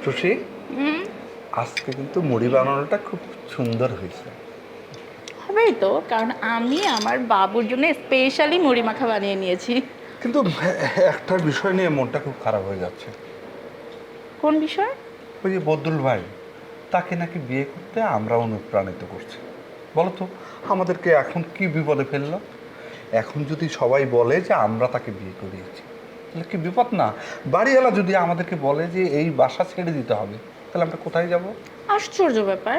টুসি, আজকে কিন্তু মুড়ি বানানোটা খুব সুন্দর হয়েছে। হবেই তো, কারণ আমি আমার বাবুর জন্য স্পেশালি মুড়ি মাখা বানিয়ে নিয়েছি। কিন্তু একটা বিষয় নিয়ে মনটা খুব খারাপ হয়ে যাচ্ছে। কোন বিষয়? ওই যে বদরুল ভাই, তাকে নাকি বিয়ে করতে আমরা অনুপ্রাণিত করছি। বলো তো, আমাদেরকে এখন কি বিপদে ফেললো? এখন যদি সবাই বলে যে আমরা তাকে বিয়ে করিয়েছি, তাহলে কি বিপদ না? বাড়িওয়ালা যদি আমাদেরকে বলে যে এই বাসা ছেড়ে দিতে হবে, তাহলে আমরা কোথায় যাব? আশ্চর্য ব্যাপার,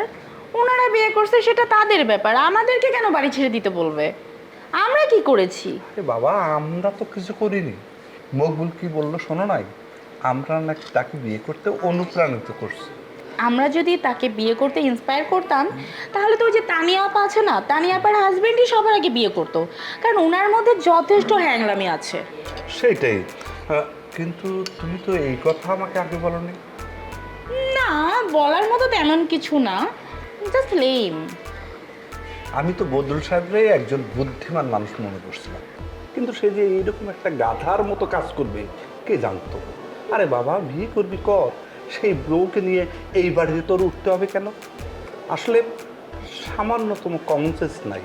ওনারা বিয়ে করছে সেটা তাদের ব্যাপার, আমাদেরকে কেন বাড়ি ছেড়ে দিতে বলবে? আমরা কি করেছি? আরে বাবা, আমরা তো কিছু করিনি। মকবুল কি বললো শোনো নাই? আমরা নাকি তাকে বিয়ে করতে অনুপ্রাণিত করছি। আমরা যদি তাকে বিয়ে করতে ইন্সপায়ার করতাম, তাহলে তো ওই যে তানিয়া আপা আছে না, তানিয়া আপার হাজবেন্ডই সবার আগে বিয়ে করতো, কারণ ওনার মধ্যে যথেষ্ট হ্যাংলামি আছে। সেইটাই। কিন্তু তুমি তো এই কথা আমাকে আগে বলোনি। না, বলার মতো তেমন কিছু না, জাস্ট লেম। আমি তো বদরুল সাহেবরে একজন বুদ্ধিমান মানুষ মনে করছিলাম, কিন্তু সে যে এইরকম একটা গাধার মতো কাজ করবে কে জানতো? আরে বাবা, বিয়ে করবি কর, সেই বউকে নিয়ে এই বাড়িতে তোর উঠতে হবে কেন? আসলে সামান্যতম কমন সেন্স নাই।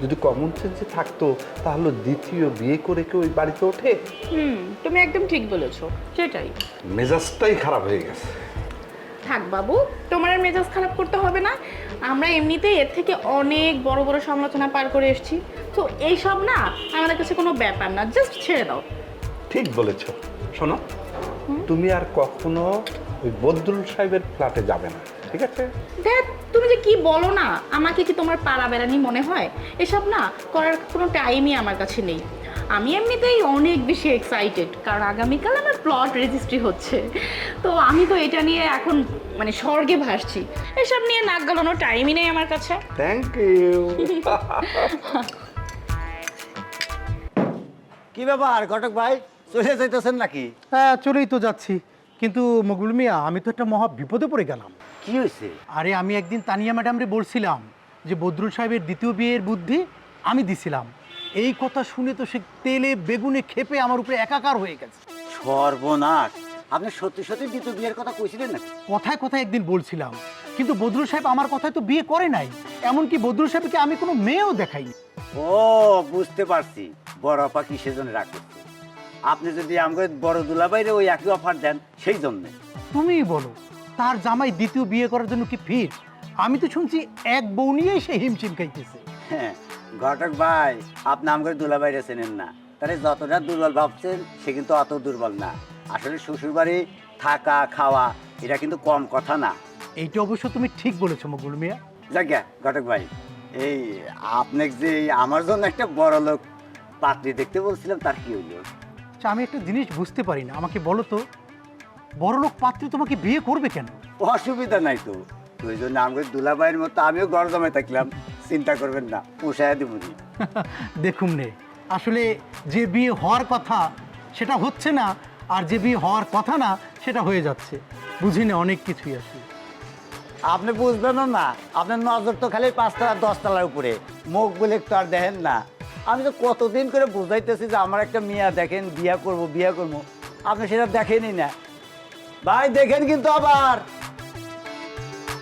যদি কমন সেন্সে থাকতো, তাহলে দ্বিতীয় বিয়ে করে কেউ ওই বাড়িতে ওঠে? তুমি একদম ঠিক বলেছো, সেটাই। মেজাজটাই খারাপ হয়ে গেছে। থাক বাবু, তোমার আর মেজাজ খারাপ করতে হবে না। আমরা এমনিতেই এর থেকে অনেক বড় বড় সমালোচনা পার করে এসেছি, তো এইসব না আমাদের কাছে কোনো ব্যাপার না, জাস্ট ছেড়ে দাও। ঠিক বলেছ। শোনো, তুমি আর কখনো ওই বদরুল সাহেবের ফ্ল্যাটে যাবে না, ঠিক আছে? দেখ, তুমি যে কি বলো না, আমাকে কি তোমার পাড়া বেড়ানি মনে হয়? এসব না করার কোনো টাইমই আমার কাছে নেই। আমি এমনিতেই অনেক বেশি এক্সাইটেড, কারণ আগামীকাল আমার প্লট রেজিস্ট্রি হচ্ছে। তো আমি তো এটা নিয়ে এখন মানে স্বর্গে ভাসছি। এসব নিয়ে নাক গলানোর টাইমই নেই আমার কাছে। Thank you. কি ব্যাপার ঘটক ভাই, চলে যাইতেছেন নাকি? হ্যাঁ, চলেই তো যাচ্ছি। কিন্তু মকবুল মিয়া, আমি তো একটা মহা বিপদে পড়ে গেলাম। কি হয়েছে? আরে, আমি একদিন তানিয়া ম্যাডামরে বলছিলাম যে বদরুল সাহেবের দ্বিতীয় বিয়ের বুদ্ধি আমি দিছিলাম। এই কথা শুনে তো সে তেলে বেগুনে খেপে আমার উপরে একাকার হয়ে গেছে। সর্বনাশ! আপনি সত্যি সত্যি দ্বিতীয় বিয়ের কথা কইছিলেন নাকি? কথায় কথায় একদিন বলছিলাম, কিন্তু বদরুল সাহেব আমার কথায় তো বিয়ে করে নাই। এমনকি বদরুল সাহেবকে আমি কোনো মেয়েও দেখাইনি। ও, বুঝতে পারছি বড় আপা কিসের জন্য রাগ করছে। আপনি যদি আমাকে বড় দুলাভাইরে ওই একই অফার দেন সেই জন্যে। তুমিই বলো, তার জামাই দ্বিতীয় বিয়ে করার জন্য কি ফির? আমি তো শুনছি এক বউ নিয়েই সে হিমশিম খাইতেছে। হ্যাঁ, ঘটক ভাই, আপনি আমাকে দুলাভাইরে চেনেন না। তাহলে যতটা দুর্বল ভাবছেন সে কিন্তু অত দুর্বল না। আসলে শ্বশুরবাড়ি থাকা খাওয়া এটা কিন্তু কম কথা না। এইটা অবশ্য তুমি ঠিক বলেছো মকবুল মিয়া। যাজ্ঞা ঘটক ভাই, এই আপনাকে যে আমার জন্য একটা বড় লোক পাত্রী দেখতে বলছিলাম, তার কি হইল? আচ্ছা, আমি একটা জিনিস বুঝতে পারি না, আমাকে বলো তো, বড়লোক পাত্রী তোমাকে বিয়ে করবে কেন? অসুবিধা নাই তো, ওই জন্য আমাকে দুলাভাইয়ের মতো আমিও ঘর জমে থাকলাম। চিন্তা করবেন না, পোষায় দিবনি। দেখুন নে, আসলে যে বিয়ে হওয়ার কথা সেটা হচ্ছে না, আর যে বিয়ে হওয়ার কথা না সেটা হয়ে যাচ্ছে। বুঝি না, অনেক কিছুই আছে। আপনি বুঝবেনও না, আপনার নজর তো খালি 5 তলা 10 তলার উপরে, মুখ বলে তো আর দেখেন না। আমি তো কতদিন করে বুঝাইতেছি যে আমার একটা মেয়ে দেখেন, বিয়া করবো বিয়া করবো, আপনি সেটা দেখেনই না। ভাই দেখেন কিন্তু আবার।